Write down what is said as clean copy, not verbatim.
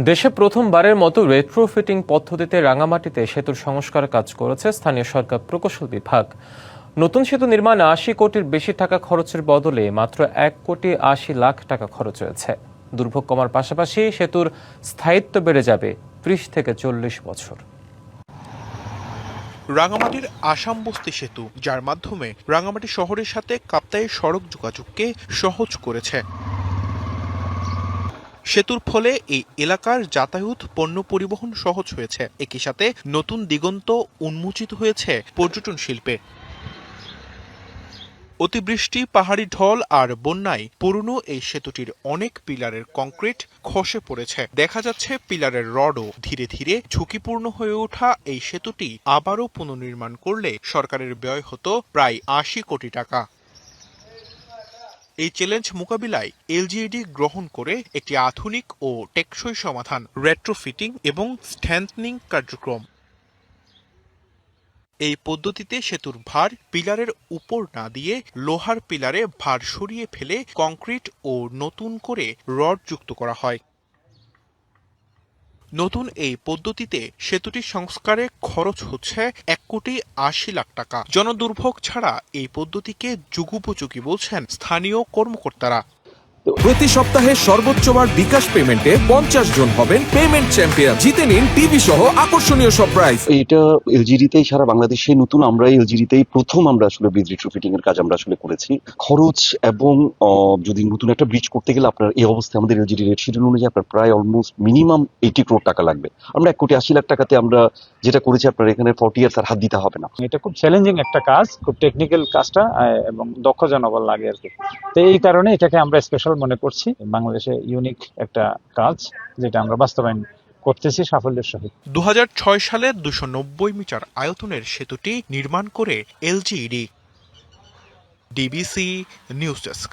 দেশে প্রথমবারের মতো রেট্রোফিটিং পদ্ধতিতে রাঙামাটিতে সেতুর সংস্কার কাজ করেছে স্থানীয় সরকার প্রকৌশল বিভাগ। নতুন সেতু নির্মাণে ৮০ কোটির বেশি টাকা খরচের বদলে মাত্র ১,৮০,০০,০০০ টাকা খরচ হয়েছে। দুর্ভোগ কমার পাশাপাশি সেতুর স্থায়িত্ব বেড়ে যাবে ৩০ থেকে ৪০ বছর। রাঙামাটির আসাম বস্তি সেতু, যার মাধ্যমে রাঙামাটি শহরের সাথে কাপ্তাইয়ের সড়ক যোগাযোগকে সহজ করেছে। সেতুর ফলে এই এলাকার যাতায়াত, পণ্য পরিবহন সহজ হয়েছে। একই সাথে নতুন দিগন্ত উন্মোচিত হয়েছে পর্যটন শিল্পে। অতিবৃষ্টি, পাহাড়ি ঢল আর বন্যায় পুরনো এই সেতুটির অনেক পিলারের কংক্রিট খসে পড়েছে। দেখা যাচ্ছে পিলারের রডও ধীরে ধীরে ঝুঁকিপূর্ণ হয়ে ওঠা এই সেতুটি আবারও পুনর্নির্মাণ করলে সরকারের ব্যয় হতো প্রায় ৮০ কোটি টাকা। এই চ্যালেঞ্জ মোকাবিলায় এলজিইডি গ্রহণ করে একটি আধুনিক ও টেকসই সমাধান, রেট্রোফিটিং এবং স্ট্রেংথেনিং কার্যক্রম। এই পদ্ধতিতে সেতুর ভার পিলারের উপর না দিয়ে লোহার পিলারে ভার সরিয়ে ফেলে কংক্রিট ও নতুন করে রড যুক্ত করা হয়। নতুন এই পদ্ধতিতে সেতুটি সংস্কারে খরচ হচ্ছে ১,৮০,০০,০০০ টাকা। জনদুর্ভোগ ছাড়া এই পদ্ধতিকে যুগোপযোগী বলছেন স্থানীয় কর্মকর্তারা। প্রতি সপ্তাহে সর্বোচ্চবার বিকাশ পেমেন্টে ৫০ জন হবেন পেমেন্ট চ্যাম্পিয়ন। জিতে নিন টিভি সহ আকর্ষণীয় সব প্রাইজ। এটা এলজিডিতেই সারা বাংলাদেশে নতুন, আমরা এলজিডিতেই প্রথম আমরা আসলে ব্রিজ রিট্রোফিটিং এর কাজ আমরা আসলে করেছি। খরচ এবং যদি নতুন একটা ব্রিজ করতে গেলে আপনার এই অবস্থায় আমাদের এলজিডি রেট শিডিউল অনুযায়ী আপনার প্রায় অলমোস্ট মিনিমাম ৮০ crore টাকা লাগবে। আমরা ১,৮০,০০,০০০ টাকাতে আমরা যেটা করেছি, আপনার এখানে 40 ইয়ার্স আর হাত দিতে হবে না। এটা খুব চ্যালেঞ্জিং একটা কাজ, খুব টেকনিক্যাল কাজটা এবং দক্ষ জনবল লাগে আর কি। তো এই কারণে এটাকে আমরা স্পেশাল মনে করছি। বাংলাদেশে ইউনিক একটা কাজ যেটা আমরা বাস্তবায়ন করতেছি সাফল্যের সহিত। ২০০৬ সালে ২৯০ মিটার আয়তনের সেতুটি নির্মাণ করে এলজিইডি। DBC news desk.